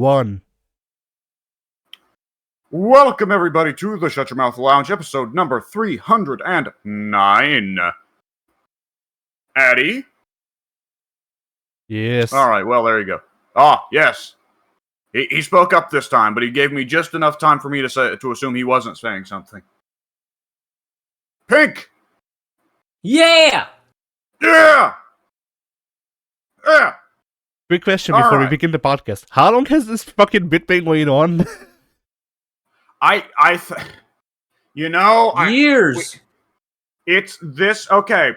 One. Welcome, everybody, to the Shut Your Mouth Lounge, episode number 309. Addy? Yes. All right, well, there you go. Ah, yes. He spoke up this time, but he gave me just enough time for me to assume he wasn't saying something. Pink! Yeah! Yeah! Yeah! Quick question before we begin the podcast. How long has this fucking bit been going on? Years. It's this, okay.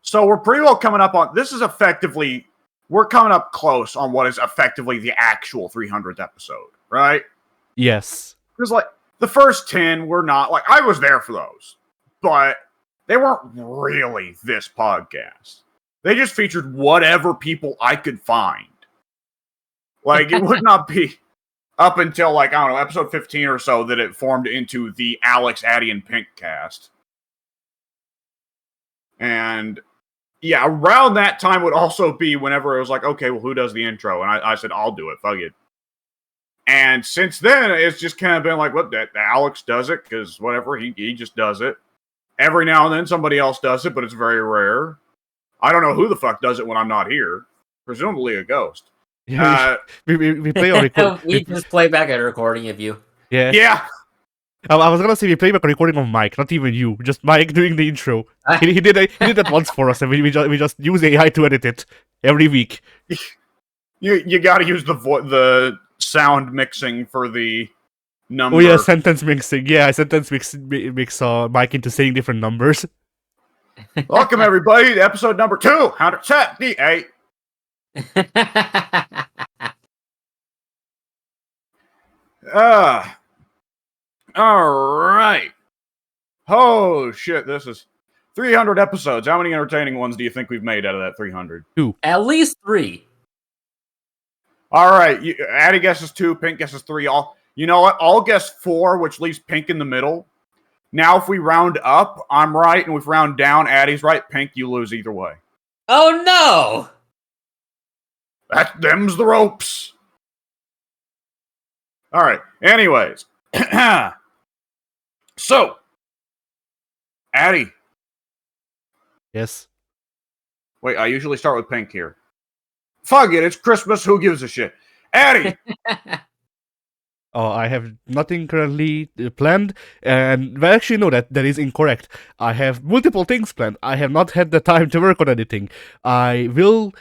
So we're pretty well coming up on, this is effectively, we're coming up close on what is effectively the actual 300th episode, right? Yes. Because, like, the first 10 were not, like, I was there for those, but they weren't really this podcast. They just featured whatever people I could find. Like, it would not be up until, like, I don't know, episode 15 or so that it formed into the Alex, Addy, and Pink cast. And, yeah, around that time would also be whenever it was like, okay, well, who does the intro? And I said, I'll do it, fuck it. And since then, it's just kind of been like, what, that Alex does it, because whatever, he just does it. Every now and then somebody else does it, but it's very rare. I don't know who the fuck does it when I'm not here. Presumably a ghost. Yeah, we play on recording. We just play back a recording of you. Yeah. Yeah. I was gonna say we play back a recording of Mike, not even you. Just Mike doing the intro. He did that once for us, and we just use AI to edit it every week. You gotta use the sound mixing for the number. Oh yeah, sentence mixing. Yeah, I sentence mix Mike into saying different numbers. Welcome, everybody, to episode number 278. All right. Oh, shit, this is 300 episodes. How many entertaining ones do you think we've made out of that 300? 2. At least 3. All right, Addy guesses 2, Pink guesses 3. You know what? I'll guess 4, which leaves Pink in the middle. Now, if we round up, I'm right, and if we round down, Addy's right. Pink, you lose either way. Oh no! Them's the ropes. All right. Anyways. So, Addy. Yes. Wait, I usually start with Pink here. Fuck it, it's Christmas. Who gives a shit? Addy. I have nothing currently planned, and well, actually, no, that is incorrect. I have multiple things planned. I have not had the time to work on anything. I will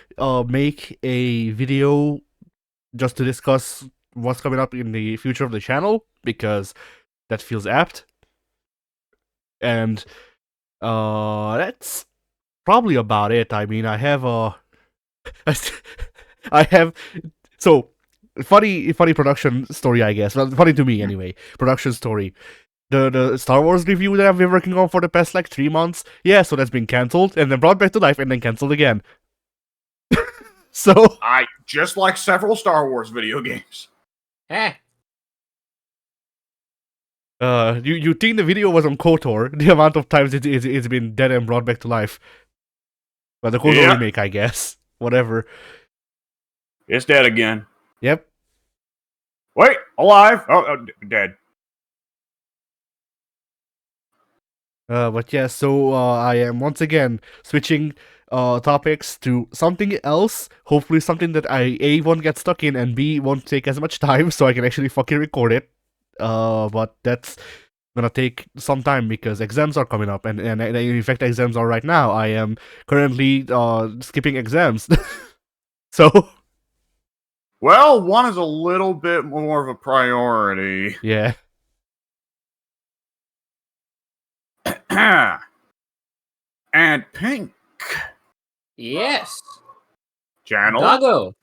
make a video just to discuss what's coming up in the future of the channel, because that feels apt. And that's probably about it. I mean, I have so funny production story, I guess. Well, funny to me anyway. Production story. The Star Wars review that I've been working on for the past 3 months. Yeah, so that's been cancelled and then brought back to life and then cancelled again. So I just like several Star Wars video games. You think the video was on KOTOR? The amount of times it's been dead and brought back to life. But the KOTOR remake, I guess. Whatever. It's dead again. Yep. Wait, alive. Oh, dead. But yeah, so I am once again switching topics to something else. Hopefully something that I A, won't get stuck in, and B, won't take as much time, so I can actually fucking record it. But that's gonna take some time because exams are coming up, and in fact exams are right now. I am currently skipping exams. So well, one is a little bit more of a priority. Yeah. And Pink. Yes. Channel. Doggo.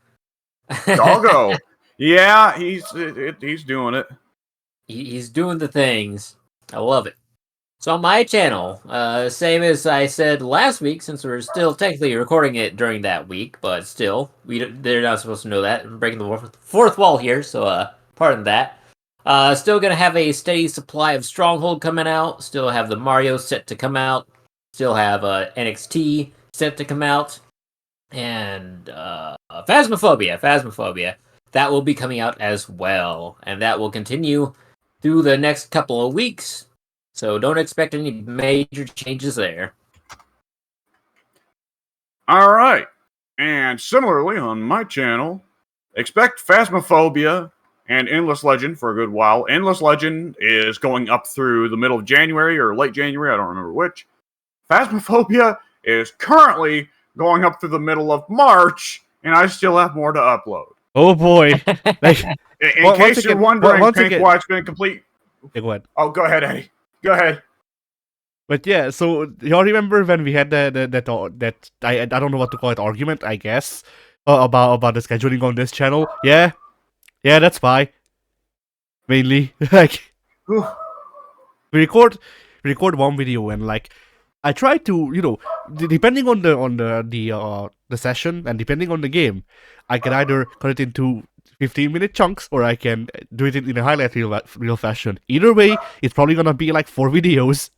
Yeah, he's doing it. He's doing the things. I love it. So on my channel, same as I said last week, since we're still technically recording it during that week, but still, they're not supposed to know that. I'm breaking the fourth wall here, so pardon that. Still gonna have a steady supply of Stronghold coming out. Still have the Mario set to come out. Still have NXT set to come out. And Phasmophobia. that will be coming out as well, and that will continue through the next couple of weeks. So don't expect any major changes there. All right. And similarly on my channel, expect Phasmophobia and Endless Legend for a good while. Endless Legend is going up through the middle of January or late January, I don't remember which. Phasmophobia is currently going up through the middle of March, and I still have more to upload. Oh boy! Like, In case you're wondering, Pink, why it's been complete. Go ahead. Oh, go ahead, Eddie. Go ahead. But yeah, so y'all remember when we had that I don't know what to call it, argument, I guess, about the scheduling on this channel? Yeah, that's why. Mainly, like, Whew. we record one video and like I try to, you know, depending on the session and depending on the game, I can either cut it into 15-minute chunks or I can do it in a highlight reel fashion. Either way, it's probably gonna be like 4 videos.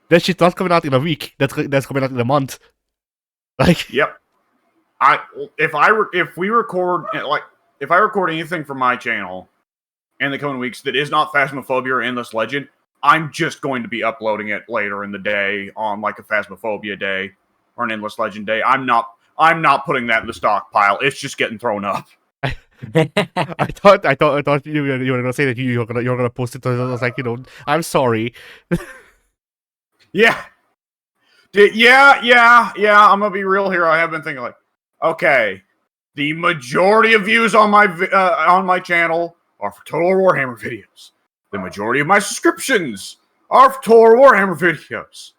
That shit's not coming out in a week. That's coming out in a month. Like, yep. If I record anything from my channel in the coming weeks that is not Phasmophobia or Endless Legend, I'm just going to be uploading it later in the day on like a Phasmophobia day or an Endless Legend day. I'm not putting that in the stockpile. It's just getting thrown up. I thought you were gonna say that you're gonna post it. So I was like, you know, I'm sorry. Yeah. Yeah. I'm gonna be real here. I have been thinking like, okay, the majority of views on my channel are for Total Warhammer videos. The majority of my subscriptions are for Total Warhammer videos.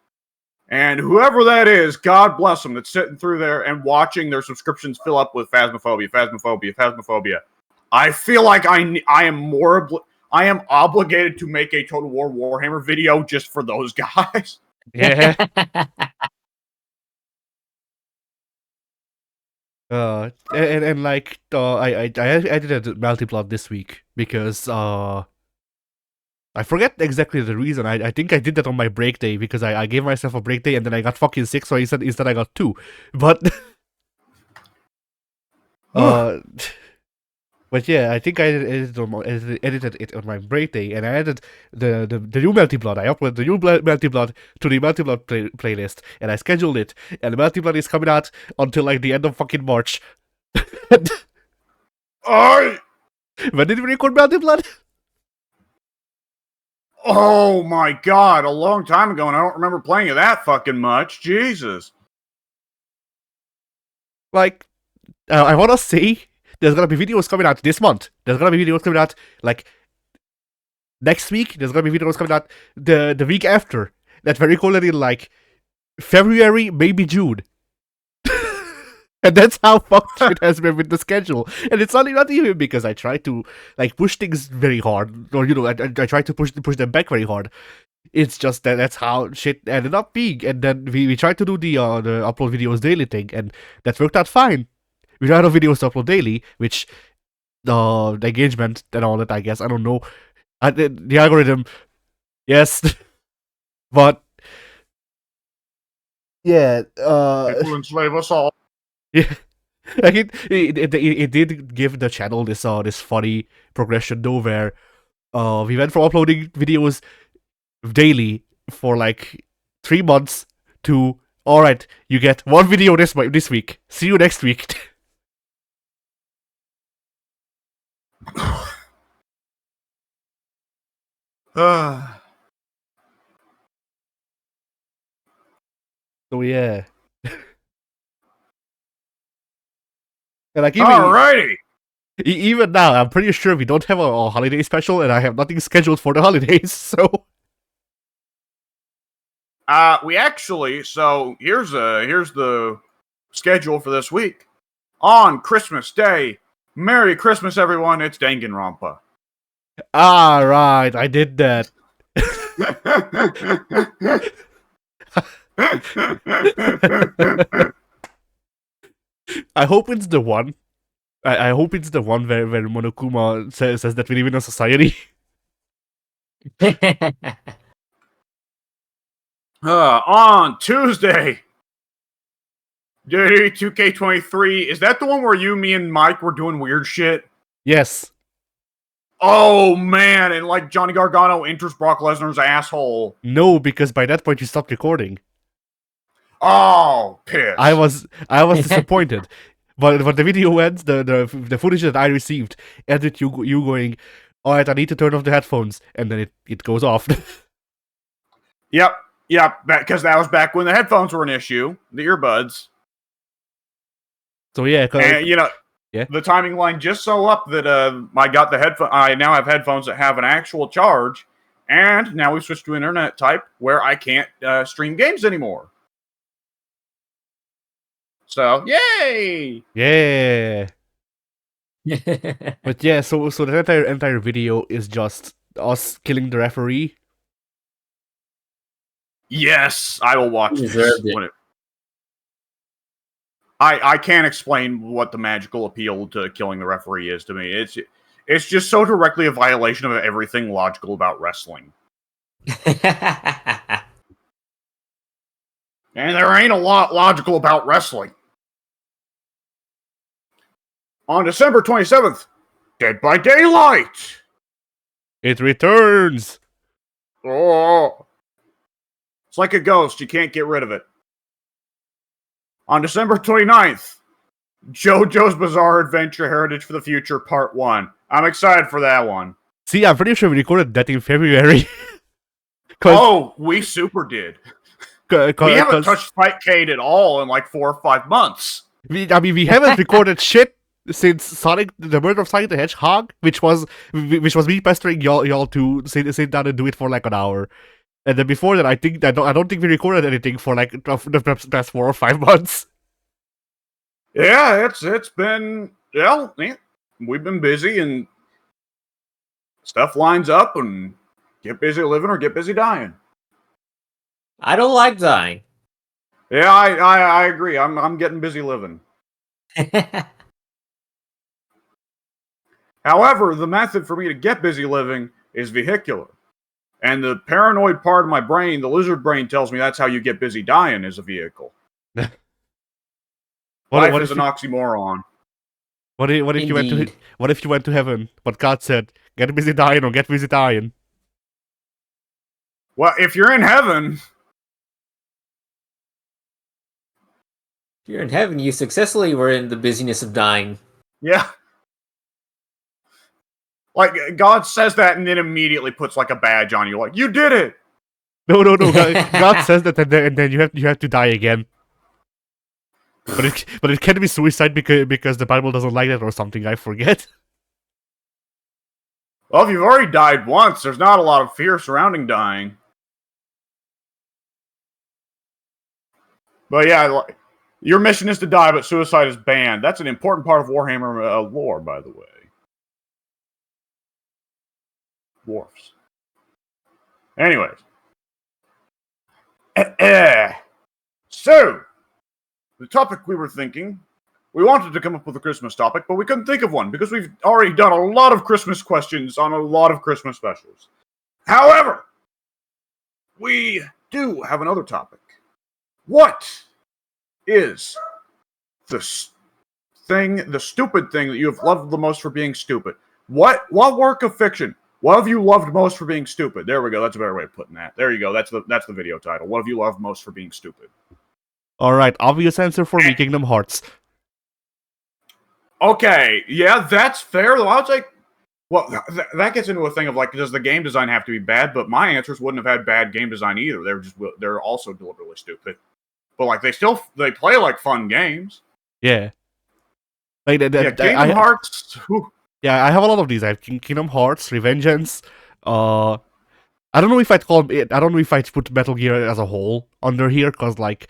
And whoever that is, God bless them, that's sitting through there and watching their subscriptions fill up with Phasmophobia. I feel like I am obligated to make a Total War Warhammer video just for those guys. Yeah. And like I did a multiplot this week because I forget exactly the reason. I think I did that on my break day because I gave myself a break day and then I got fucking sick, so instead I got 2. But but yeah, I think I edited it on my break day, and I added the new Multiplot. I uploaded the new Multiplot to the Multiplot playlist, and I scheduled it. And the Multiplot is coming out until like the end of fucking March. When did we record Multiplot? Oh my god, a long time ago, and I don't remember playing it that fucking much. Jesus. Like, I want to say there's gonna be videos coming out this month. There's gonna be videos coming out like next week. There's gonna be videos coming out the week after. That's very cool in like February, maybe June. And that's how fucked it has been with the schedule. And it's not even because I try to like push things very hard, or you know, I try to push them back very hard. It's just that's how shit ended up being. And then we tried to do the upload videos daily thing, and that worked out fine. We ran out of videos to upload daily, which the engagement and all that, I guess, I don't know. The algorithm, yes, but yeah, It will enslave us all. Yeah, like it did give the channel this funny progression though, where we went from uploading videos daily for like 3 months to alright, you get 1 video this week. See you next week. So yeah. And like Alrighty. Even now, I'm pretty sure we don't have a holiday special, and I have nothing scheduled for the holidays. So we actually. So here's the schedule for this week. On Christmas Day, Merry Christmas, everyone! It's Danganronpa. Ah, right, I did that. I hope it's the one. I hope it's the one where Monokuma says that we live in a society. On Tuesday, 2K23. Is that the one where you, me, and Mike were doing weird shit? Yes. Oh man, and like Johnny Gargano enters Brock Lesnar's asshole. No, because by that point you stopped recording. Oh, piss. I was disappointed. But the video ends, the footage that I received ended you going, alright, I need to turn off the headphones, and then it goes off. Yep, because that was back when the headphones were an issue, the earbuds. So yeah, And yeah. the timing line just so up that I got the headphone. I now have headphones that have an actual charge, and now we've switched to internet type where I can't stream games anymore. So yay! Yeah. But yeah, so the entire video is just us killing the referee. Yes, I will watch You this deserved it. when it. I can't explain what the magical appeal to killing the referee is to me. It's just so directly a violation of everything logical about wrestling. And there ain't a lot logical about wrestling. On December 27th, Dead by Daylight. It returns. Oh. It's like a ghost. You can't get rid of it. On December 29th, JoJo's Bizarre Adventure Heritage for the Future Part 1. I'm excited for that one. See, I'm pretty sure we recorded that in February. Oh, we super did. We haven't touched Fightcade at all in like 4 or 5 months. We haven't recorded shit since Sonic, the Murder of Sonic the Hedgehog, which was me pestering y'all to sit down and do it for like an hour. And then before that, I don't think we recorded anything for like the past 4 or 5 months. Yeah, it's been we've been busy and stuff lines up and get busy living or get busy dying. I don't like dying. Yeah, I agree. I'm getting busy living. However, the method for me to get busy living is vehicular. And the paranoid part of my brain, the lizard brain, tells me that's how you get busy dying is a vehicle. Life is an oxymoron. What if you went to heaven? What God said, get busy dying or get busy dying. Well, if you're in heaven, If you're in heaven, you successfully were in the busyness of dying. yeah. Like, God says that and then immediately puts like a badge on you, like, you did it! No. God says that, and then you have to die again. But it can be suicide because the Bible doesn't like that or something. I forget. Well, if you've already died once, there's not a lot of fear surrounding dying. But yeah, your mission is to die, but suicide is banned. That's an important part of Warhammer lore, by the way. Dwarfs. Anyways. So, the topic we were thinking, we wanted to come up with a Christmas topic, but we couldn't think of one because we've already done a lot of Christmas questions on a lot of Christmas specials. However, we do have another topic. What is the stupid thing that you have loved the most for being stupid? What work of fiction? What have you loved most for being stupid? There we go. That's a better way of putting that. There you go. That's the video title. What have you loved most for being stupid? All right, obvious answer for me, Kingdom Hearts. Okay, yeah, that's fair. Though I would say, well, that gets into a thing of like, does the game design have to be bad? But my answers wouldn't have had bad game design either. They're also deliberately stupid. But like, they play like fun games. Yeah. Like Kingdom Hearts. Whew. Yeah, I have a lot of these. I have Kingdom Hearts, Revengeance. I don't know if I'd call it. I don't know if I'd put Metal Gear as a whole under here, because like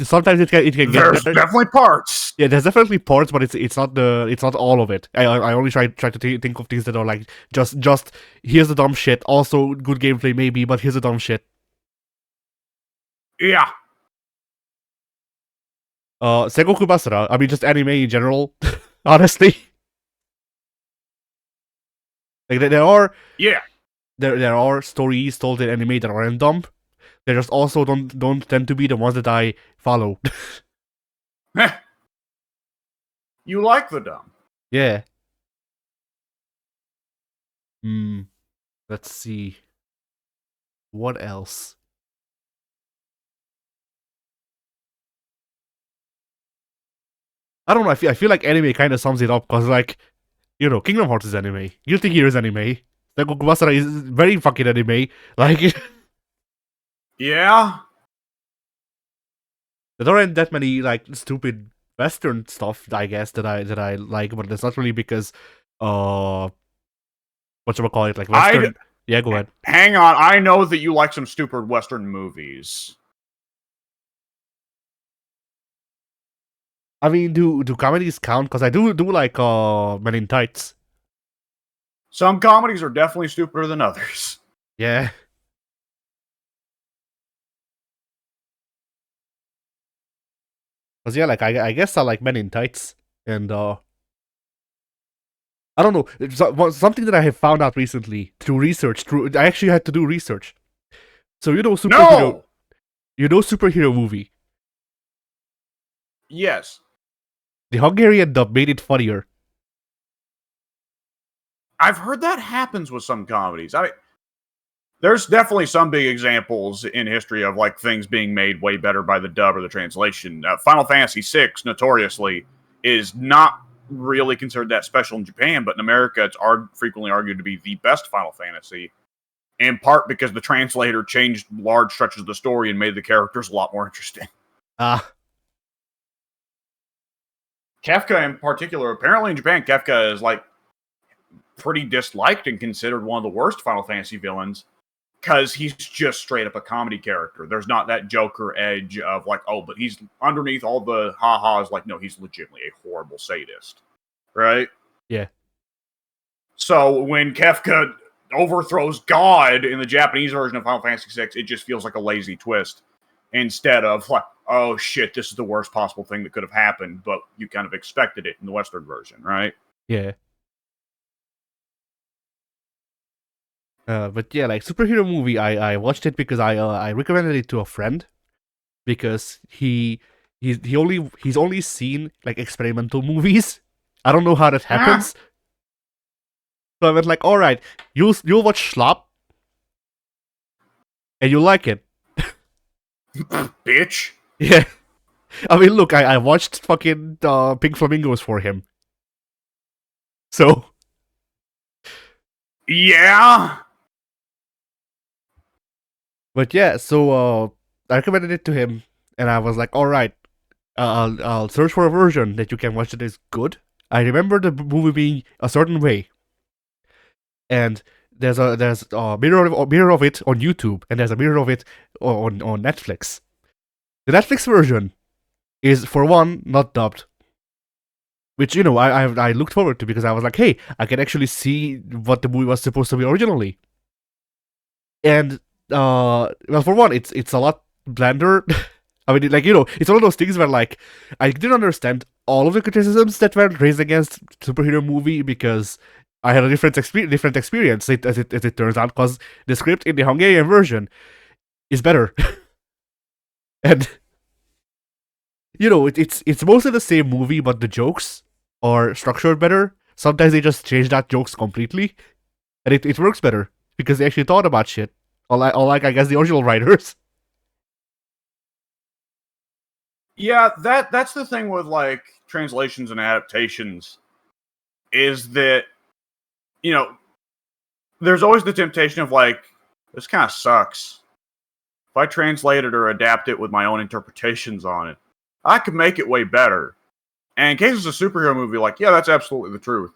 sometimes it can get There's better. definitely parts. Yeah, there's definitely parts, but it's not all of it. I only try to think of things that are like just here's the dumb shit. Also good gameplay maybe, but here's the dumb shit. Yeah. Sengoku Basara. I mean, just anime in general. Honestly. Like there are stories told in anime that aren't dumb. They just also don't tend to be the ones that I follow. You like the dumb. Yeah. Hmm. Let's see. What else? I don't know. I feel like anime kind of sums it up because, like, Kingdom Hearts is anime. Guilty Gear is anime. Tengoku Basara is very fucking anime. Like, Yeah. there aren't that many like stupid Western stuff, I guess, that I like, but it's not really because, what should I call it? Like I Western. Yeah, go ahead. hang on. I know that you like some stupid Western movies. I mean, do comedies count? Because I do like Men in Tights. Some comedies are definitely stupider than others. Yeah. Because yeah, like I guess I like Men in Tights, and I don't know. Something that I have found out recently through research. I actually had to do research. So No. superhero movie. Yes. The Hungarian dub made it funnier. I've heard that happens with some comedies. I mean, there's definitely some big examples in history of like things being made way better by the dub or the translation. Final Fantasy VI, notoriously, is not really considered that special in Japan, but in America, it's frequently argued to be the best Final Fantasy. In part because the translator changed large stretches of the story and made the characters a lot more interesting. Ah, Kefka, in particular, apparently in Japan, Kefka is like pretty disliked and considered one of the worst Final Fantasy villains because he's just straight up a comedy character. There's not that Joker edge of like, oh, but he's underneath all the ha-has. Like, no, he's legitimately a horrible sadist, right? yeah. So when Kefka overthrows God in the Japanese version of Final Fantasy VI, it just feels like a lazy twist instead of like, oh shit, this is the worst possible thing that could have happened, but you kind of expected it in the Western version, right? Yeah. But yeah, like superhero movie, I watched it because I recommended it to a friend because he's only seen like experimental movies. I don't know how that happens. So I went like, all right, you'll watch Schlop and you like it. Bitch. Yeah. I mean, look, I watched fucking Pink Flamingos for him. So Yeah. but yeah, so I recommended it to him, and I was like, all right, I'll search for a version that you can watch that is good. I remember the movie being a certain way, and there's a mirror of it on YouTube, and there's a mirror of it on Netflix. The Netflix version is, for one, not dubbed, which I looked forward to because I was like, hey, I can actually see what the movie was supposed to be originally. And well, for one, it's a lot blander. I mean, like, it's one of those things where, like, I didn't understand all of the criticisms that were raised against superhero movie because I had a different experience, as it turns out, because the script in the Hungarian version is better. And it's mostly the same movie, but the jokes are structured better. Sometimes they just change that jokes completely, and it works better because they actually thought about shit. Unlike I guess the original writers. Yeah, that's the thing with like translations and adaptations is that there's always the temptation of like, this kind of sucks. If I translate it or adapt it with my own interpretations on it, I could make it way better. And in case it's a superhero movie, like, yeah, that's absolutely the truth.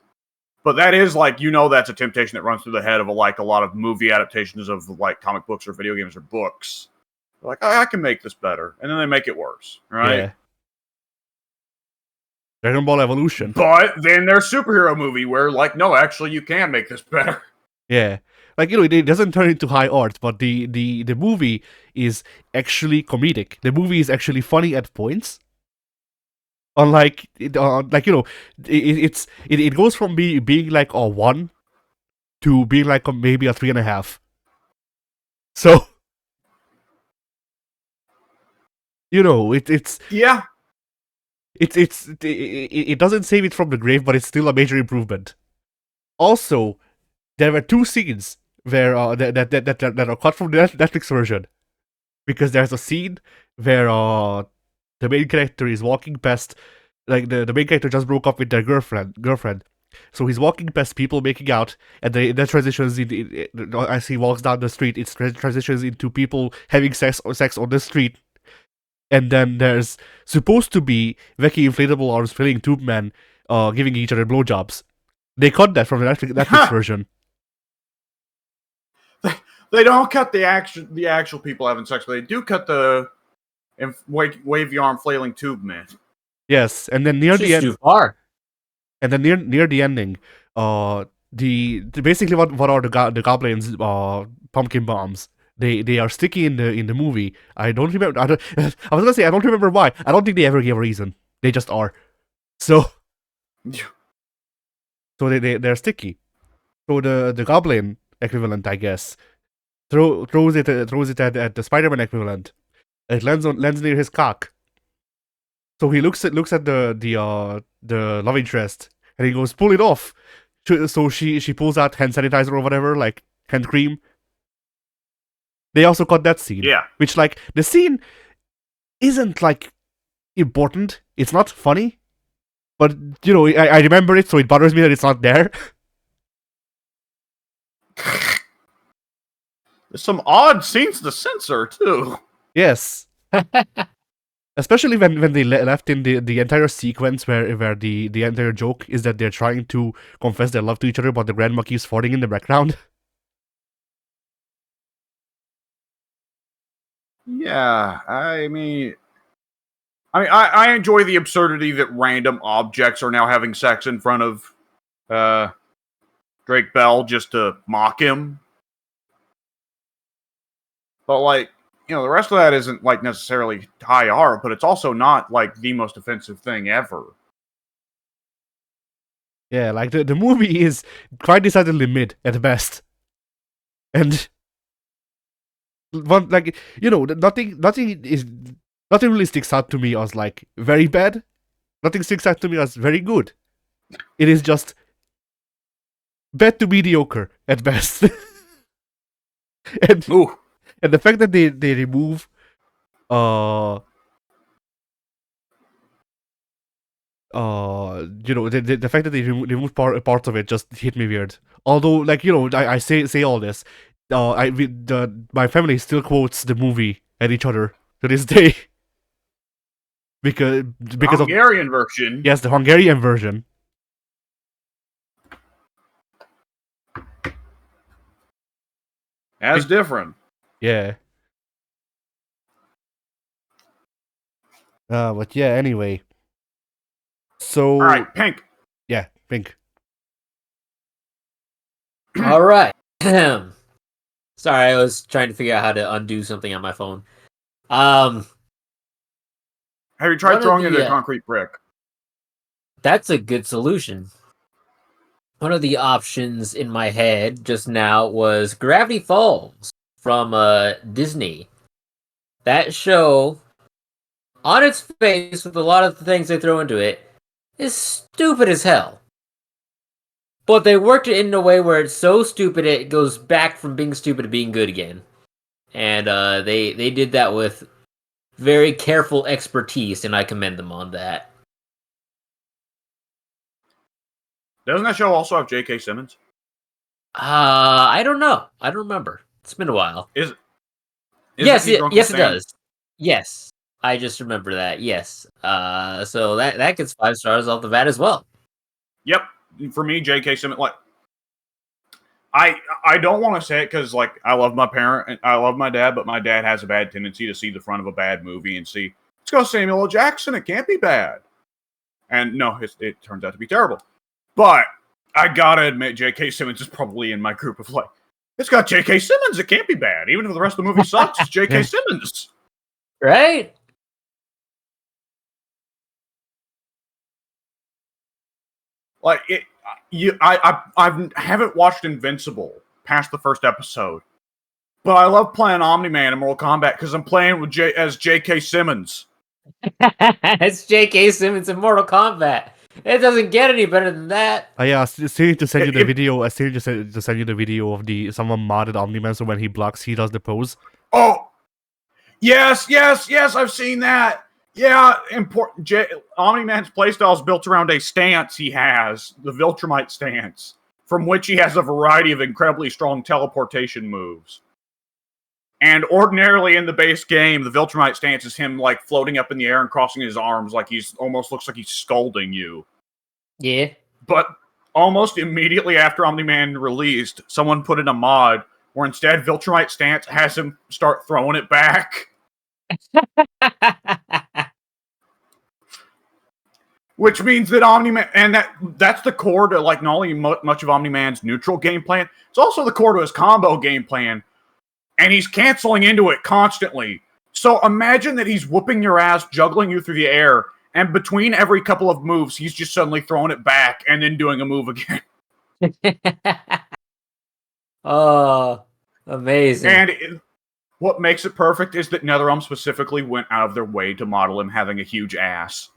But that is like, that's a temptation that runs through the head of a lot of movie adaptations of like comic books or video games or books. They're like, I can make this better, and then they make it worse, right? Yeah. Dragon Ball Evolution. But then there's superhero movie where like, no, actually, you can make this better. Yeah. Like, it doesn't turn into high art, but the movie is actually comedic. The movie is actually funny at points. Unlike, it goes from being like a 1 to being like maybe a 3.5. So, it's Yeah. it doesn't save it from the grave, but it's still a major improvement. Also, there were two scenes where that are cut from the Netflix version, because there's a scene where the main character is walking past, like the main character just broke up with their girlfriend, so he's walking past people making out, and that transitions as he walks down the street. It transitions into people having sex on the street, and then there's supposed to be wacky inflatable arms flailing tube men giving each other blowjobs. They cut that from the Netflix version. They don't cut the actual people having sex, but they do cut the wavy arm flailing tube man. Yes, and then near the end, too far. and then near the ending, the basically what are the goblins pumpkin bombs? They are sticky in the movie. I don't remember. I was gonna say I don't remember why. I don't think they ever gave a reason. They just are. So they're sticky. So the goblin equivalent, I guess, throws it at the Spider-Man equivalent. It lands near his cock. So he looks at the love interest, and he goes, pull it off. So she pulls out hand sanitizer or whatever, like hand cream. They also cut that scene. Yeah. Which, like, the scene isn't, like, important. It's not funny. But, you know, I remember it, so it bothers me that it's not there. There's some odd scenes to censor, too. Yes. Especially when they left in the entire sequence where the entire joke is that they're trying to confess their love to each other, but the grandma keeps farting in the background. Yeah, I mean, I enjoy the absurdity that random objects are now having sex in front of Drake Bell just to mock him. But, like, you know, the rest of that isn't, like, necessarily high art, but it's also not, like, the most offensive thing ever. Yeah, like, the movie is quite decidedly mid at best. And one, like, you know, nothing really sticks out to me as, like, very bad. Nothing sticks out to me as very good. It is just bad to mediocre at best. and Ooh. And the fact that they remove you know, the fact that they removed parts of it just hit me weird. Although, like, you know, I say all this, my family still quotes the movie at each other to this day because The of Hungarian version. yes, the Hungarian version. That's different. Yeah. But yeah, anyway. So Alright, Pink. Yeah, Pink. All right. Sorry, I was trying to figure out how to undo something on my phone. Have you tried One of throwing it the, at a concrete brick? That's a good solution. One of the options in my head just now was Gravity Falls from Disney. That show, on its face, with a lot of the things they throw into it, is stupid as hell. But they worked it in a way where it's so stupid it goes back from being stupid to being good again. And they did that with very careful expertise, and I commend them on that. Doesn't that show also have J.K. Simmons? I don't know. I don't remember. It's been a while. Yes, It does. Yes, I just remember that. Yes. So that gets 5 stars off the bat as well. Yep. For me, J.K. Simmons, like, I don't want to say it because, like, I love my parent and I love my dad, but my dad has a bad tendency to see the front of a bad movie and see, let's go Samuel L. Jackson, it can't be bad. And no, it turns out to be terrible. But I gotta admit, J.K. Simmons is probably in my group of, like, it's got J.K. Simmons, it can't be bad. Even if the rest of the movie sucks, it's J.K. Simmons. Right? Like, I haven't watched Invincible past the first episode, but I love playing Omni-Man in Mortal Kombat because I'm playing with as J.K. Simmons. It's J.K. Simmons in Mortal Kombat. It doesn't get any better than that. Yeah, I still need to send you the If- video. I still just to send you the video of someone modded Omni-Man, so when he blocks, he does the pose. Oh, yes, I've seen that. Yeah, important. Omni-Man's playstyle is built around a stance he has, the Viltrumite stance, from which he has a variety of incredibly strong teleportation moves. And ordinarily in the base game, the Viltrumite stance is him like floating up in the air and crossing his arms like he's almost looks like he's scolding you. Yeah. But almost immediately after Omni-Man released, someone put in a mod where instead Viltrumite stance has him start throwing it back. Which means that Omni-Man, and that's the core to like not only much of Omni-Man's neutral game plan, it's also the core to his combo game plan. And he's canceling into it constantly. So imagine that he's whooping your ass, juggling you through the air, and between every couple of moves, he's just suddenly throwing it back and then doing a move again. Oh, amazing. And what makes it perfect is that NetherRealm specifically went out of their way to model him having a huge ass.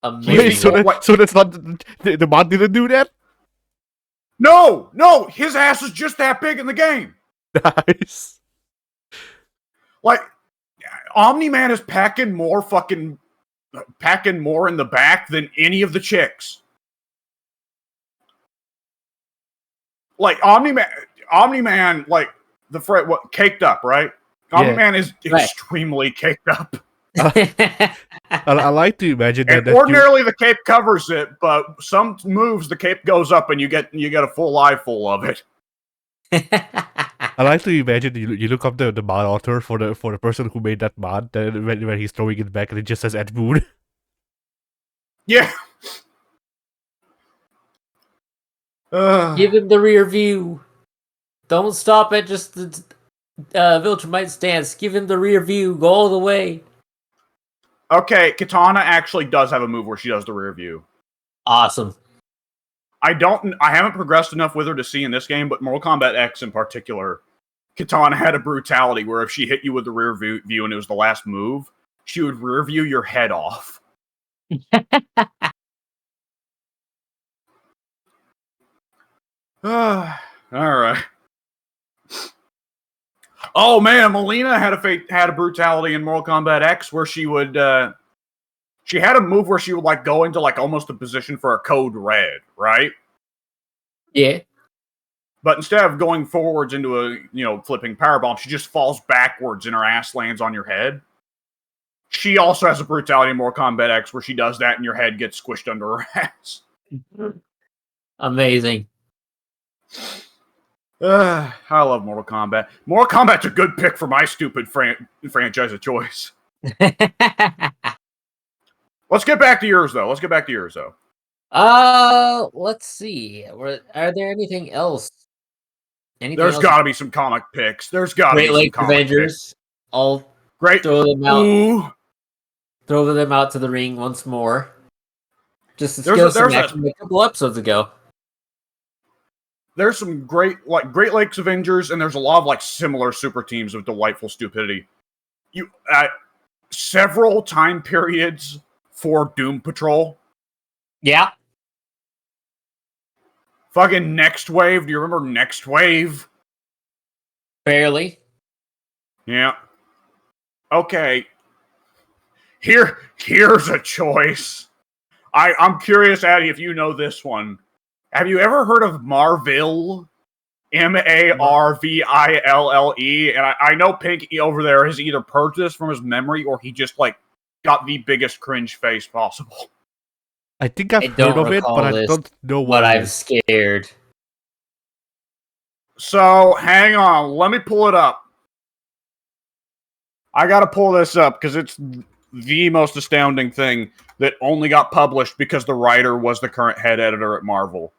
Amazing. Wait, so that's not the mod didn't do that? No, his ass is just that big in the game. Nice. Like, Omni-Man is packing more in the back than any of the chicks. Like, Omni-Man, like, caked up, right? Yeah. Omni-Man is Right. extremely caked up. I like to imagine And that ordinarily the cape covers it, but some moves the cape goes up and you get a full eye full of it. I like to imagine you look up the mod author for the person who made that mod, then when he's throwing it back and it just says Ed Boon. Yeah. Give him the rear view. Don't stop at just the Viltrumite stance. Give him the rear view. Go all the way. Okay, Katana actually does have a move where she does the rear view. Awesome. I haven't progressed enough with her to see in this game, but Mortal Kombat X in particular, Katana had a brutality where if she hit you with the rear view and it was the last move, she would rear view your head off. All right. Oh man, Melina had a brutality in Mortal Kombat X where she would she had a move where she would like go into like almost a position for a code red, right? Yeah. But instead of going forwards into a flipping powerbomb, she just falls backwards and her ass lands on your head. She also has a brutality in Mortal Kombat X where she does that and your head gets squished under her ass. Amazing. I love Mortal Kombat. Mortal Kombat's a good pick for my stupid franchise of choice. Let's get back to yours, though. Let's see. Are there anything else? There's got to be some comic picks. There's got to be Great some Lakes comic Avengers. picks. I'll Great. throw them out. Ooh. Throw them out to the ring once more. Just to There's skill a- some there's a- action a couple episodes ago. There's some Great Lakes Avengers, and there's a lot of like similar super teams of delightful stupidity. You several time periods for Doom Patrol. Yeah. Fucking Next Wave. Do you remember Next Wave? Barely. Yeah. Okay. Here's a choice. I'm curious, Addy, if you know this one. Have you ever heard of Marville? Marville. And I know Pink over there has either purged this from his memory or he just like got the biggest cringe face possible. I think I've I heard don't of it, recall but I this, don't know what But it I'm is. scared. So hang on, let me pull it up. I gotta pull this up because it's the most astounding thing that only got published because the writer was the current head editor at Marvel.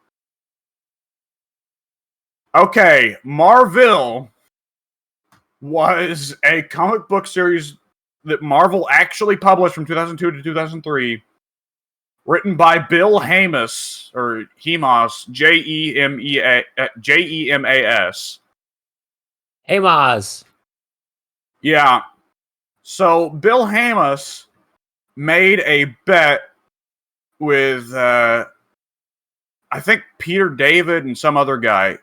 Okay, Marville was a comic book series that Marvel actually published from 2002 to 2003, written by Bill Jemas, or Jemas, Jemas. Hey, Maz. Yeah. So Bill Jemas made a bet with I think Peter David and some other guy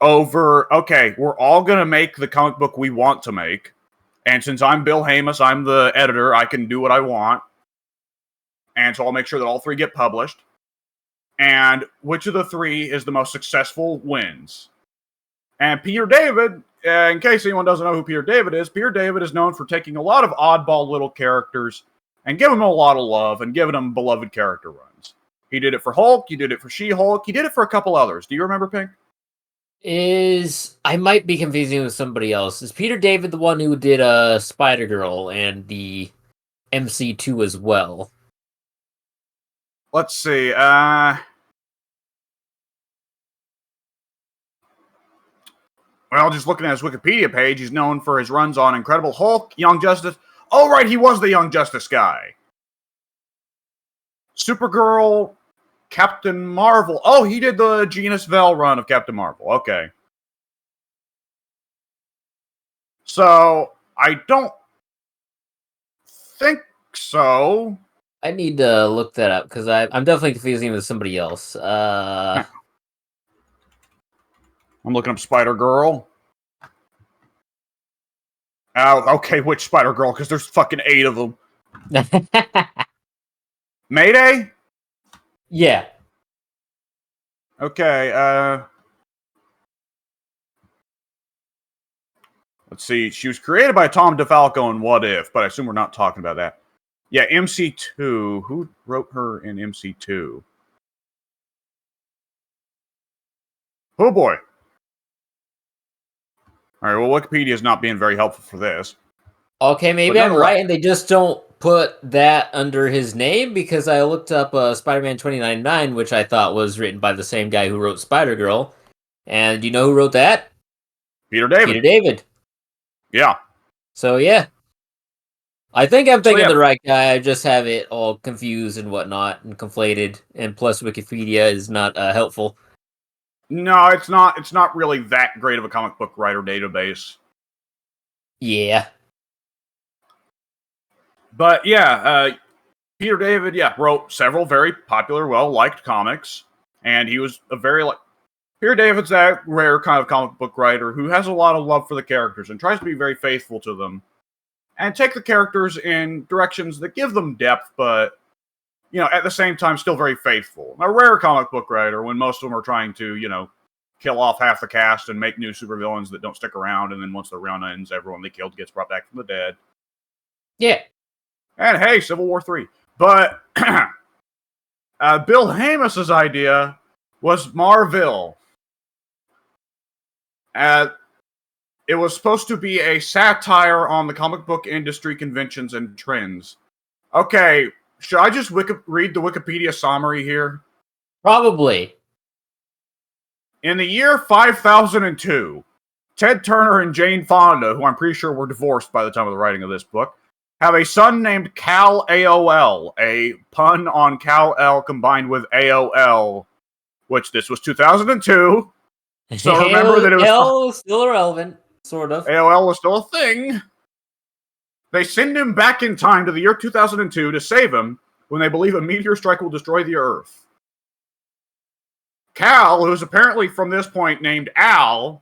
over, okay, we're all going to make the comic book we want to make. And since I'm Bill Hamus, I'm the editor, I can do what I want. And so I'll make sure that all three get published. And which of the three is the most successful wins. And Peter David, in case anyone doesn't know who Peter David is known for taking a lot of oddball little characters and giving them a lot of love and giving them beloved character runs. He did it for Hulk, he did it for She-Hulk, he did it for a couple others. Do you remember, Pink? I might be confusing with somebody else. Is Peter David the one who did Spider-Girl and the MC2 as well? Let's see. Well, just looking at his Wikipedia page, he's known for his runs on Incredible Hulk, Young Justice. Oh, right, he was the Young Justice guy. Supergirl, Captain Marvel. Oh, he did the Genus Vell run of Captain Marvel. Okay. So, I don't think so. I need to look that up, because I'm definitely confusing him with somebody else. I'm looking up Spider-Girl. Oh, okay, which Spider-Girl? Because there's fucking 8 of them. Mayday? Yeah. Okay, let's see. She was created by Tom DeFalco in What If, but I assume we're not talking about that. Yeah, MC2. Who wrote her in MC2? Oh boy. Alright, well, Wikipedia is not being very helpful for this. Okay, maybe I'm right, and they just don't put that under his name, because I looked up Spider-Man 2099, which I thought was written by the same guy who wrote Spider-Girl. And you know who wrote that? Peter David. Peter David. Yeah. So, yeah. I think I'm thinking the right guy. I just have it all confused and whatnot and conflated. And plus, Wikipedia is not helpful. No, it's not. It's not really that great of a comic book writer database. Yeah. But yeah, Peter David, wrote several very popular, well-liked comics. And he was a very, Peter David's that rare kind of comic book writer who has a lot of love for the characters and tries to be very faithful to them. And take the characters in directions that give them depth, but, at the same time, still very faithful. A rare comic book writer when most of them are trying to, kill off half the cast and make new supervillains that don't stick around, and then once the run ends, everyone they killed gets brought back from the dead. Yeah. And hey, Civil War 3. But Bill Hamus's idea was Marvel. It was supposed to be a satire on the comic book industry conventions and trends. Okay, should I just read the Wikipedia summary here? Probably. In the year 5002, Ted Turner and Jane Fonda, who I'm pretty sure were divorced by the time of the writing of this book, have a son named Kal AOL, a pun on Kal-El combined with AOL, which this was 2002. So remember that it was still irrelevant, sort of. AOL was still a thing. They send him back in time to the year 2002 to save him when they believe a meteor strike will destroy the Earth. Kal, who is apparently from this point named Al,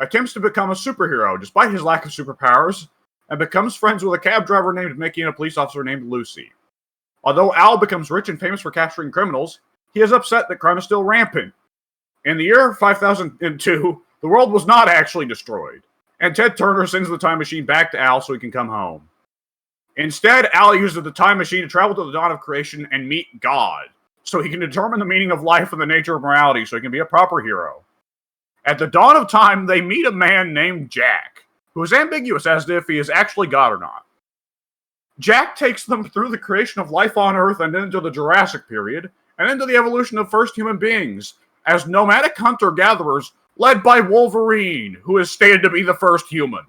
attempts to become a superhero despite his lack of superpowers and becomes friends with a cab driver named Mickey and a police officer named Lucy. Although Al becomes rich and famous for capturing criminals, he is upset that crime is still rampant. In the year 5002, the world was not actually destroyed, and Ted Turner sends the time machine back to Al so he can come home. Instead, Al uses the time machine to travel to the dawn of creation and meet God, so he can determine the meaning of life and the nature of morality so he can be a proper hero. At the dawn of time, they meet a man named Jack, who is ambiguous as to if he is actually God or not. Jack takes them through the creation of life on Earth and into the Jurassic period, and into the evolution of first human beings, as nomadic hunter-gatherers led by Wolverine, who is stated to be the first human.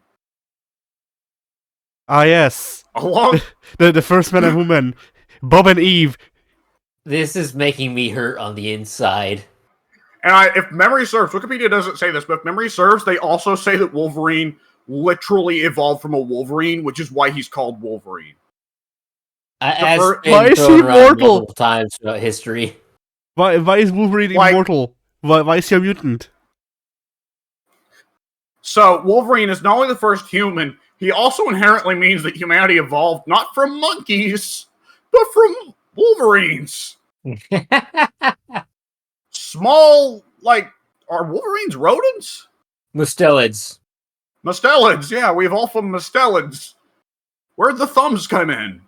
Ah, yes. Along the first man and woman, Bob and Eve. This is making me hurt on the inside. And if memory serves, Wikipedia doesn't say this, but if memory serves, they also say that Wolverine literally evolved from a Wolverine, which is why he's called Wolverine. As Why been is he thrown around immortal? multiple times throughout history. Why is Wolverine Like- immortal? Why is he a mutant? So Wolverine is not only the first human, he also inherently means that humanity evolved not from monkeys, but from Wolverines. Small, like, are Wolverines rodents? Mustelids. Mustelids, yeah, we evolved from mustelids. Where'd the thumbs come in?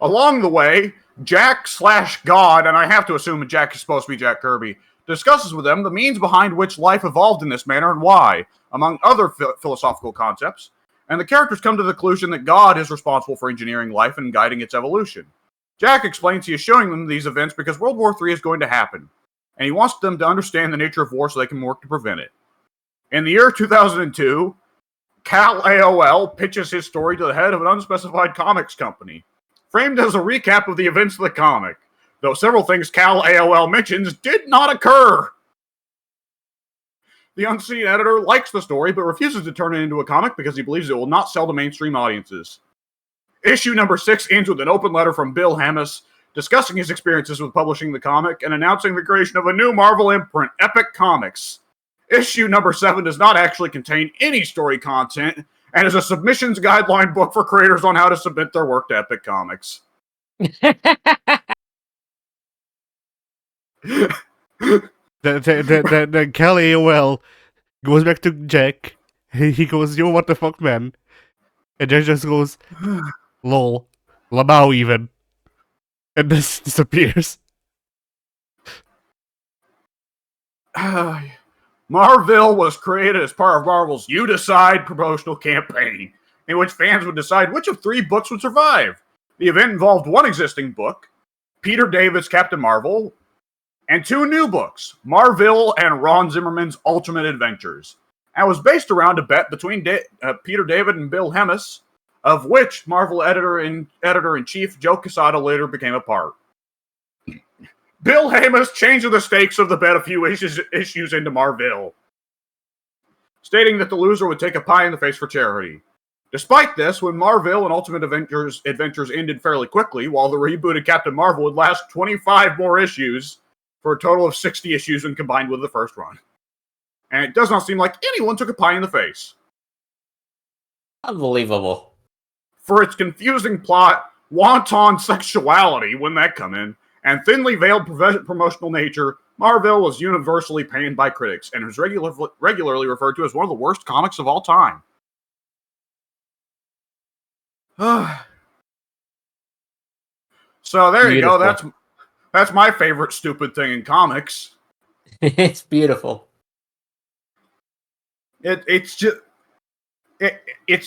Along the way, Jack/God, and I have to assume that Jack is supposed to be Jack Kirby, discusses with them the means behind which life evolved in this manner and why, among other philosophical concepts, and the characters come to the conclusion that God is responsible for engineering life and guiding its evolution. Jack explains he is showing them these events because World War III is going to happen, and he wants them to understand the nature of war so they can work to prevent it. In the year 2002, Cal AOL pitches his story to the head of an unspecified comics company, framed as a recap of the events of the comic, though several things Cal AOL mentions did not occur. The unseen editor likes the story, but refuses to turn it into a comic because he believes it will not sell to mainstream audiences. Issue number 6 ends with an open letter from Bill Hammis discussing his experiences with publishing the comic and announcing the creation of a new Marvel imprint, Epic Comics. Issue number 7 does not actually contain any story content and is a submissions guideline book for creators on how to submit their work to Epic Comics. The Cal AOL goes back to Jack. He goes, yo, what the fuck, man? And Jack just goes, lol. Lamau even. And this disappears. Marvel was created as part of Marvel's You Decide promotional campaign, in which fans would decide which of 3 books would survive. The event involved one existing book, Peter David's Captain Marvel, and 2 new books, Marvel and Ron Zimmerman's Ultimate Adventures, and was based around a bet between Peter David and Bill Hammis, of which Marvel editor-in-chief Joe Quesada later became a part. Bill Hammis changed the stakes of the bet a few issues into Marvel, stating that the loser would take a pie in the face for charity. Despite this, when Marvel and Ultimate Adventures ended fairly quickly, while the rebooted Captain Marvel would last 25 more issues, for a total of 60 issues when combined with the first run. And it does not seem like anyone took a pie in the face. Unbelievable. For its confusing plot, wanton sexuality, when that come in, and thinly veiled promotional nature, Marvel was universally panned by critics and was regularly referred to as one of the worst comics of all time. So there you go. That's my favorite stupid thing in comics. It's beautiful. It's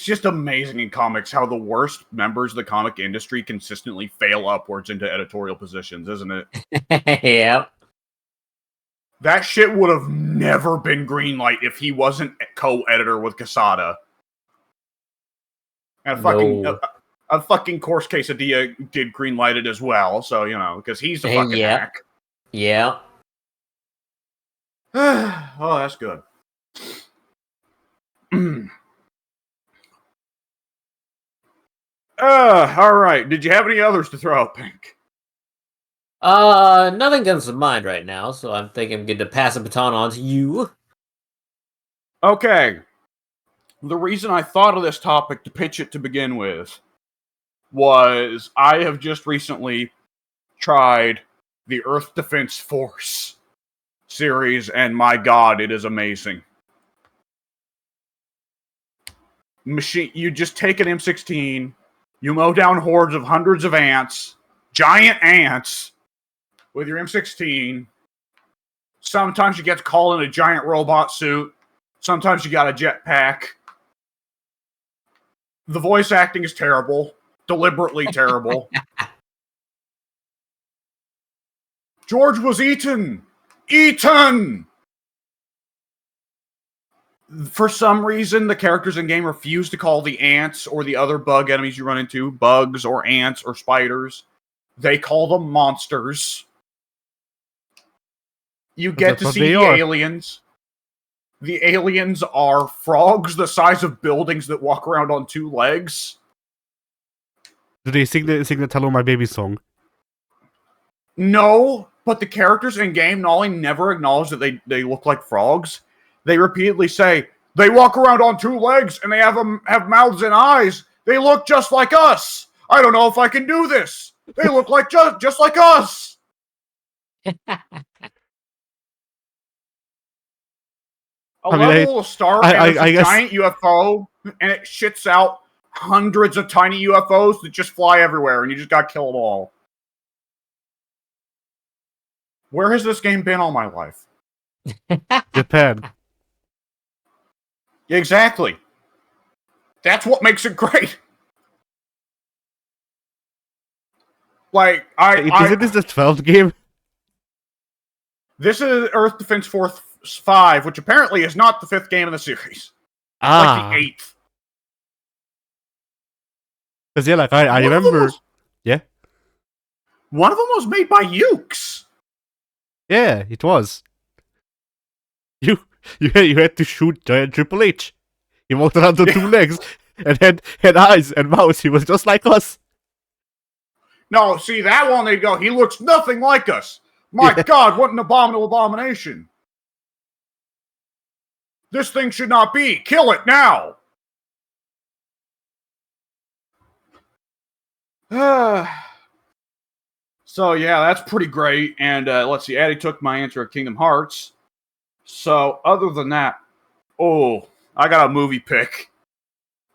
just amazing in comics how the worst members of the comic industry consistently fail upwards into editorial positions, isn't it? Yep. That shit would have never been Greenlight if he wasn't co-editor with Quesada. And a fucking Course Quesadilla did Greenlight it as well, so, you know, because he's the fucking hack. Yeah. Oh, that's good. All right. Did you have any others to throw out, Pink? Nothing comes to mind right now, so I'm thinking I'm good to pass the baton on to you. Okay. The reason I thought of this topic to pitch it to begin with was I have just recently tried the Earth Defense Force series, and my god, it is amazing. You just take an M16, you mow down hordes of hundreds of ants, giant ants, with your M16. Sometimes you get to call in a giant robot suit. Sometimes you got a jetpack. The voice acting is terrible. Deliberately terrible. George was eaten! Eaten! For some reason, the characters in game refuse to call the ants or the other bug enemies you run into bugs or ants or spiders. They call them monsters. You get to see the aliens. The aliens are frogs the size of buildings that walk around on 2 legs. Do they sing the "Hello My Baby" song? No, but the characters in game not only never acknowledge that they look like frogs, they repeatedly say they walk around on two legs and they have mouths and eyes. They look just like us. I don't know if I can do this. They look like just like us. A I mean, level will start and there's I a guess giant UFO and it shits out hundreds of tiny UFOs that just fly everywhere and you just gotta kill them all. Where has this game been all my life? Japan. Exactly. That's what makes it great. Like, Isn't this the 12th game? this is Earth Defense Force 5, which apparently is not the 5th game in the series. Like the 8th. Because yeah, like I remember. Yeah. One of them was made by Ukes. Yeah, it was. You had to shoot giant Triple H. He walked around on two legs and had eyes and mouth. He was just like us. No, see, that one they go, he looks nothing like us. My God, what an abominable abomination. This thing should not be. Kill it now. So, yeah, that's pretty great. And let's see, Addie took my answer at Kingdom Hearts. So, other than that, oh, I got a movie pick.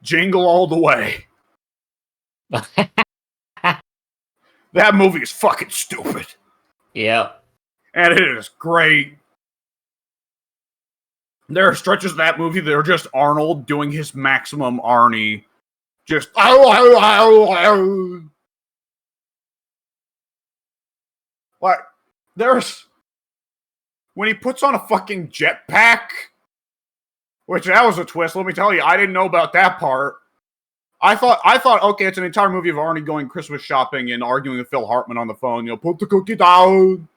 Jingle All the Way. That movie is fucking stupid. Yeah. And it is great. There are stretches of that movie that are just Arnold doing his maximum Arnie. Just, like, there's, when he puts on a fucking jetpack, which that was a twist, let me tell you, I didn't know about that part. I thought, okay, it's an entire movie of Arnie going Christmas shopping and arguing with Phil Hartman on the phone, put the cookie down.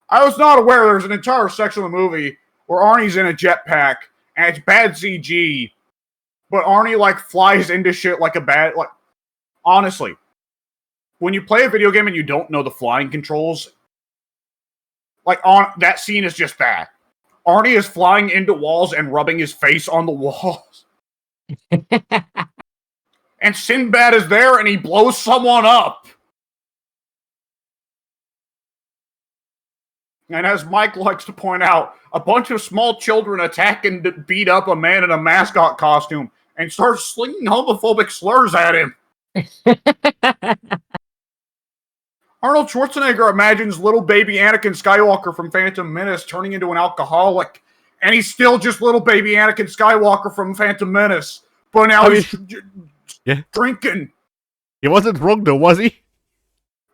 I was not aware there's an entire section of the movie where Arnie's in a jetpack, and it's bad CG, but Arnie, like, flies into shit like a bad, like, honestly, when you play a video game and you don't know the flying controls, like, on that scene is just that. Arnie is flying into walls and rubbing his face on the walls. And Sinbad is there and he blows someone up. And as Mike likes to point out, a bunch of small children attack and beat up a man in a mascot costume and start slinging homophobic slurs at him. Arnold Schwarzenegger imagines little baby Anakin Skywalker from Phantom Menace turning into an alcoholic, and he's still just little baby Anakin Skywalker from Phantom Menace, but now he's drinking. He wasn't wrong though, was he?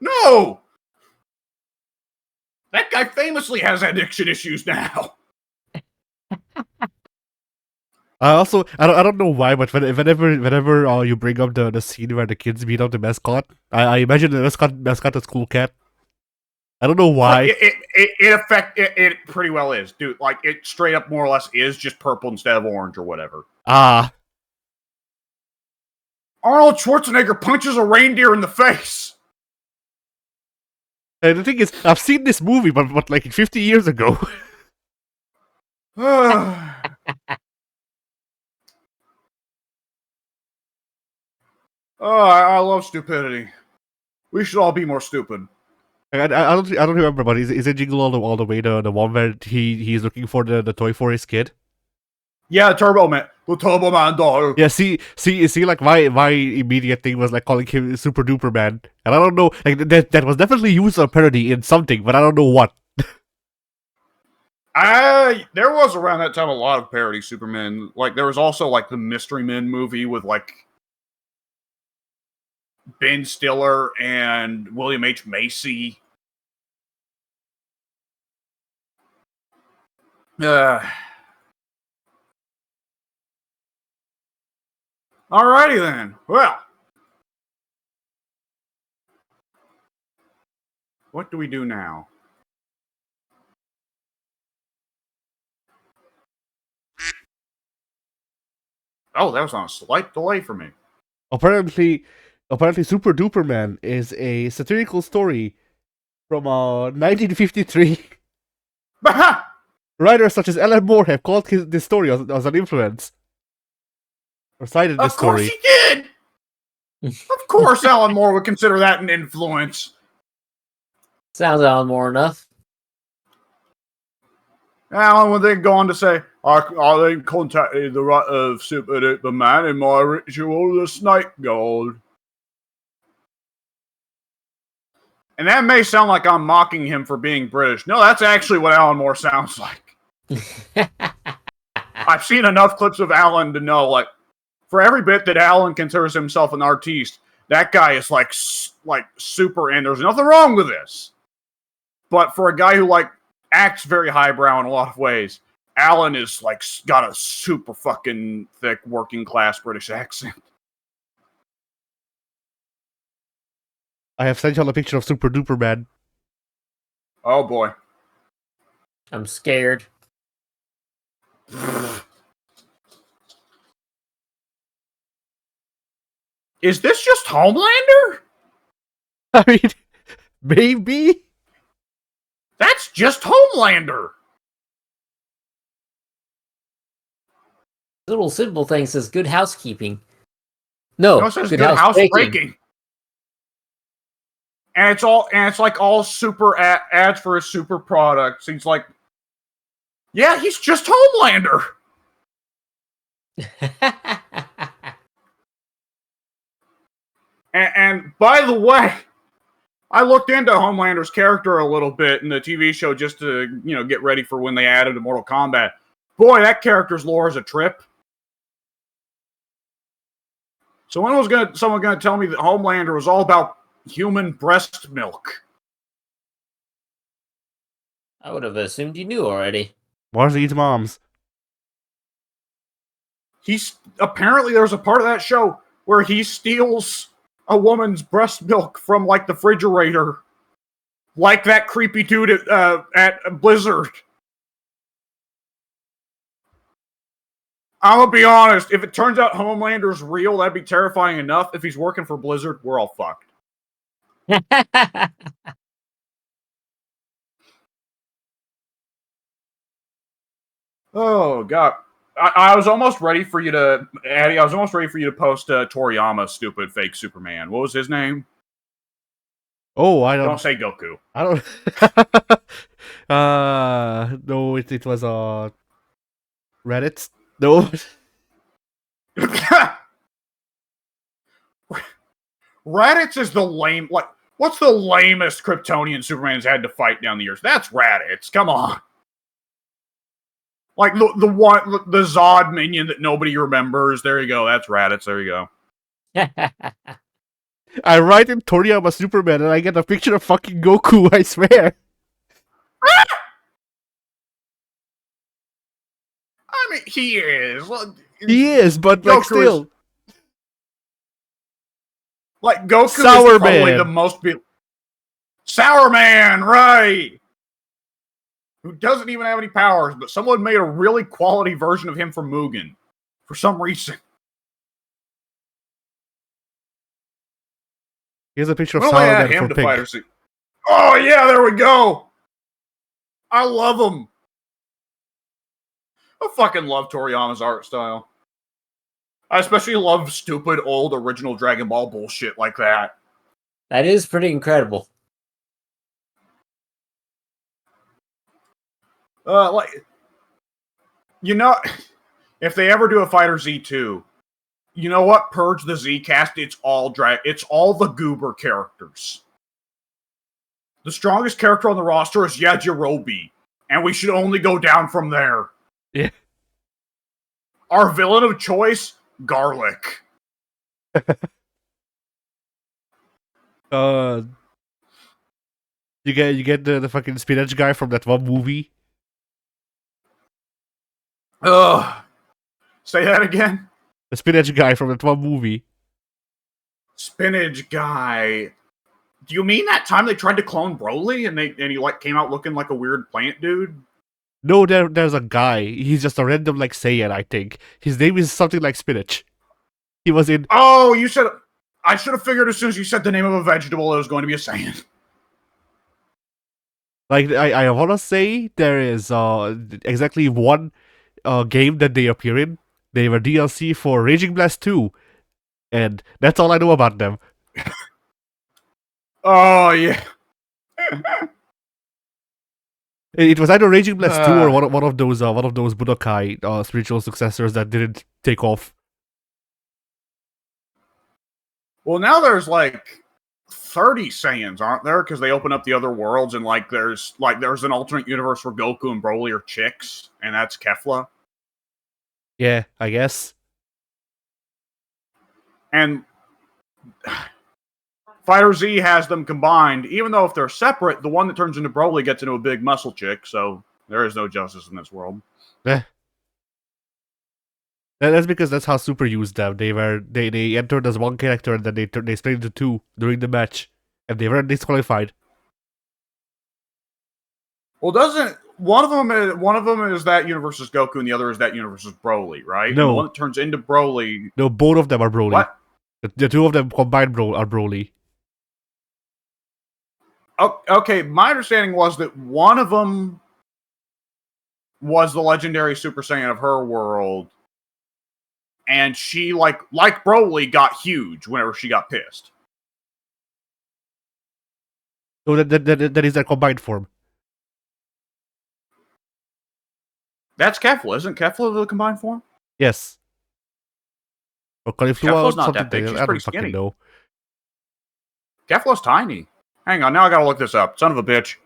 No! That guy famously has addiction issues now. I don't know why, but whenever you bring up the scene where the kids beat up the mascot, I imagine the mascot is Cool Cat. I don't know why. It pretty well is, dude. Like, it straight up more or less is just purple instead of orange or whatever. Ah. Arnold Schwarzenegger punches a reindeer in the face. And the thing is, I've seen this movie, but like 50 years ago. Oh, I love stupidity. We should all be more stupid. I don't remember, but is it Jingle All the Way the one where he's looking for the toy for his kid? Yeah, the Turbo Man doll. Yeah, see, like my immediate thing was like calling him Super Duper Man, and I don't know, like that was definitely used as a parody in something, but I don't know what. There was around that time a lot of parody Superman. Like, there was also like the Mystery Men movie with like Ben Stiller and William H. Macy. Alrighty then. Well, what do we do now? Oh, that was on a slight delay for me. Apparently, Apparently, Super Duper Man is a satirical story from 1953. Writers such as Alan Moore have called this story as an influence, or cited this Of course story. he did! Of course Alan Moore would consider that an influence. Sounds Alan Moore enough. Alan would then go on to say, I then contacted the writer of Super Duper Man in my ritual, the Snake God. And that may sound like I'm mocking him for being British. No, that's actually what Alan Moore sounds like. I've seen enough clips of Alan to know, like, for every bit that Alan considers himself an artiste, that guy is like super in. There's nothing wrong with this. But for a guy who like acts very highbrow in a lot of ways, Alan is like got a super fucking thick working class British accent. I have sent y'all a picture of Super Duper Man. Oh boy. I'm scared. Is this just Homelander? I mean, maybe? That's just Homelander. Little symbol thing says good housekeeping. No, No, it says good good housebreaking. housebreaking. And it's like all super ads for his super products. He's like, yeah, he's just Homelander. And by the way, I looked into Homelander's character a little bit in the TV show just to, get ready for when they added to Mortal Kombat. Boy, that character's lore is a trip. So when was someone gonna tell me that Homelander was all about human breast milk? I would have assumed you knew already. Mars eats moms. Apparently there's a part of that show where he steals a woman's breast milk from like the refrigerator, like that creepy dude at Blizzard. I'm gonna be honest, if it turns out Homelander's real, that'd be terrifying enough. If he's working for Blizzard, we're all fucked. Oh god. I was almost ready for you to, Addy. I was almost ready for you to post Toriyama's stupid fake Superman. What was his name? Oh, I don't say Goku. I don't. No, it was Reddit. No. Raditz is the lame. Like, what's the lamest Kryptonian Superman's had to fight down the years? That's Raditz. Come on. Like the Zod minion that nobody remembers. There you go. That's Raditz. There you go. I write in Toriyama Superman and I get a picture of fucking Goku, I swear. I mean, he is. Well, He is, but like still. Like Goku Sour is probably Man. the most Sour Man, right? Who doesn't even have any powers, but someone made a really quality version of him from Mugen for some reason. Here's a picture of We'll Sour add Man him from to Pink. Fighter Z. Oh yeah, there we go. I love him. I fucking love Toriyama's art style. I especially love stupid old original Dragon Ball bullshit like that. That is pretty incredible. If they ever do a Fighter Z2, you know what? Purge the Z cast. It's all the goober characters. The strongest character on the roster is Yajirobe, and we should only go down from there. Yeah. Our villain of choice, Garlic. You get the fucking spinach guy from that one movie. Ugh. Say that again. The spinach guy from that one movie. Spinach guy. Do you mean that time they tried to clone Broly and he like came out looking like a weird plant dude? No, there's a guy. He's just a random like Saiyan, I think. His name is something like Spinach. He was in. Oh, you said. I should have figured as soon as you said the name of a vegetable, it was going to be a Saiyan. Like, I want to say there is exactly one game that they appear in. They were DLC for Raging Blast 2, and that's all I know about them. Oh, yeah. It was either Raging Blast 2 or one of those Budokai spiritual successors that didn't take off. Well, now there's like 30 Saiyans, aren't there? Because they open up the other worlds, and there's an alternate universe where Goku and Broly are chicks, and that's Kefla. Yeah, I guess. And Fighter Z has them combined, even though if they're separate, the one that turns into Broly gets into a big muscle chick, so there is no justice in this world. That's because that's how Super used them. They entered as one character and then they split into two during the match, and they were disqualified. Well, doesn't one of them is that universe's Goku and the other is that universe's Broly, right? No, and the one that turns into Broly. No, both of them are Broly. What? The two of them combined are Broly. Oh, okay, my understanding was that one of them was the legendary Super Saiyan of her world, and she, like Broly, got huge whenever she got pissed. So that is their combined form. That's Kefla, isn't Kefla the combined form? Yes. Or Cauliflower, Kefla's not something that big. like She's that. I pretty don't fucking skinny. know. Kefla's tiny. Hang on, now I gotta look this up. Son of a bitch.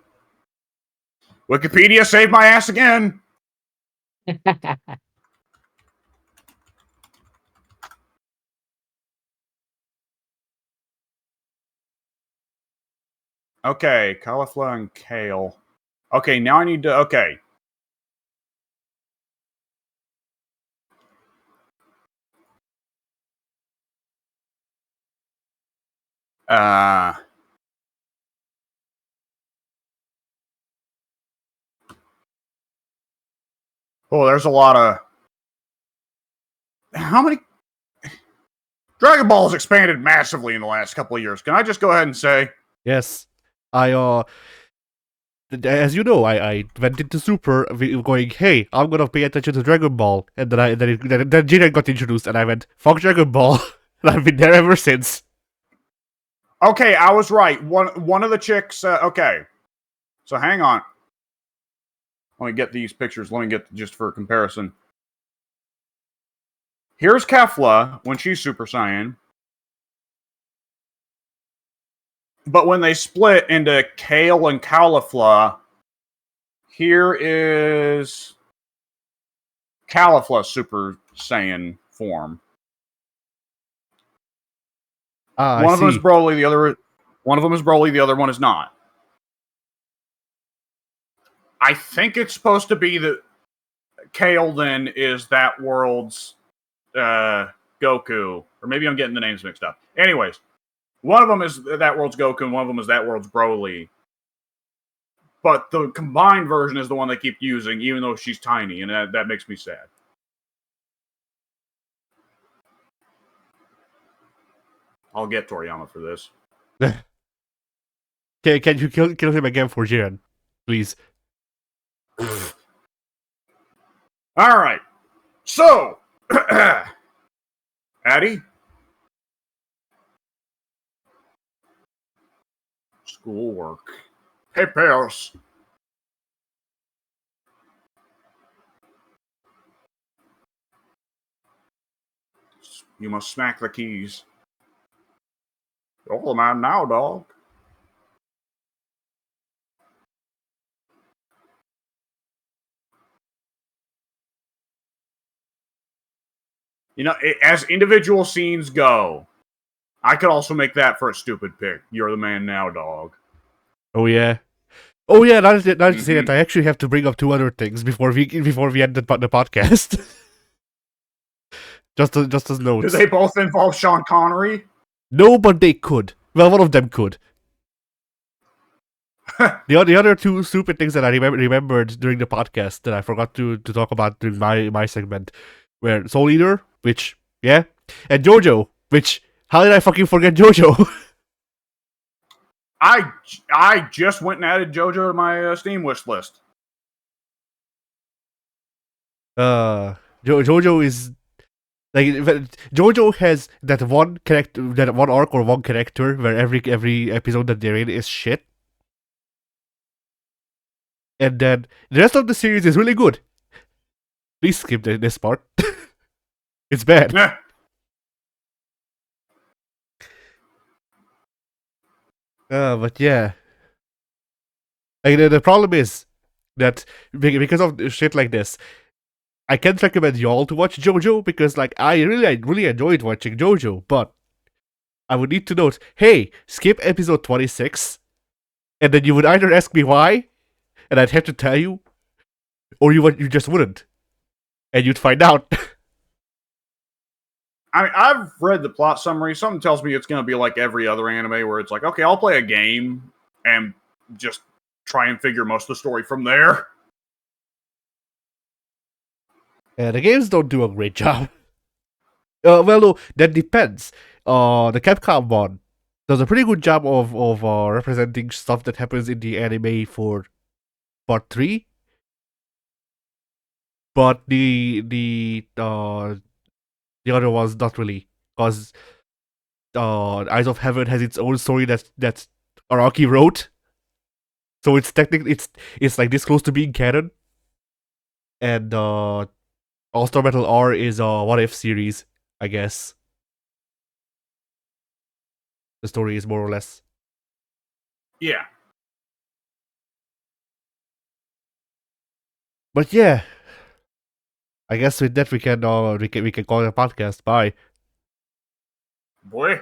Wikipedia saved my ass again. Okay, cauliflower and kale. Okay, now I need to... Okay. Oh, there's a lot of... How many... Dragon Ball has expanded massively in the last couple of years. Can I just go ahead and say? Yes. As you know, I went into Super going, hey, I'm gonna pay attention to Dragon Ball, and then Jiren got introduced, and I went, fuck Dragon Ball, and I've been there ever since. Okay, I was right. One of the chicks. Okay, so hang on. Let me get these pictures. Let me get just for comparison. Here's Kefla when she's Super Saiyan. But when they split into Kale and Caulifla, here is Caulifla's Super Saiyan form. One of them is Broly, the other one is not. I think it's supposed to be that Kale then is that world's Goku. Or maybe I'm getting the names mixed up. Anyways, one of them is that world's Goku and one of them is that world's Broly. But the combined version is the one they keep using, even though she's tiny, and that makes me sad. I'll get Toriyama for this. Can you kill him again for Jiren, please? All right. So, Addy? Schoolwork. Hey, pals. You must smack the keys. You're the man now, dog. You know, as individual scenes go, I could also make that for a stupid pick. You're the man now, dog. Oh yeah. Oh yeah. Now to say that, I actually have to bring up two other things before we end the podcast. just as notes. Do they both involve Sean Connery? No, but they could. Well, one of them could. The other two stupid things that I remembered during the podcast that I forgot to talk about during my segment were Soul Eater, which, yeah, and JoJo, which, How did I fucking forget JoJo? I just went and added JoJo to my Steam wish list. JoJo is like JoJo has that one character, that one arc or one character where every episode that they're in is shit, and then the rest of the series is really good. Please skip this part. It's bad. Yeah. But yeah, like the problem is that because of shit like this, I can't recommend y'all to watch JoJo because like I really enjoyed watching JoJo, but I would need to note, hey, skip episode 26, and then you would either ask me why, and I'd have to tell you, or you just wouldn't, and you'd find out. I mean, I've read the plot summary. Something tells me it's going to be like every other anime where it's like, okay, I'll play a game and just try and figure most of the story from there. The games don't do a great job. Well, no, that depends. The Capcom one does a pretty good job of representing stuff that happens in the anime for part 3, but the other ones not really, because Eyes of Heaven has its own story that Araki wrote, so it's technically it's like this close to being canon, and All Star Battle R is a What If series, I guess. The story is more or less. Yeah. But yeah, I guess with that we can call it a podcast. Bye. Boy.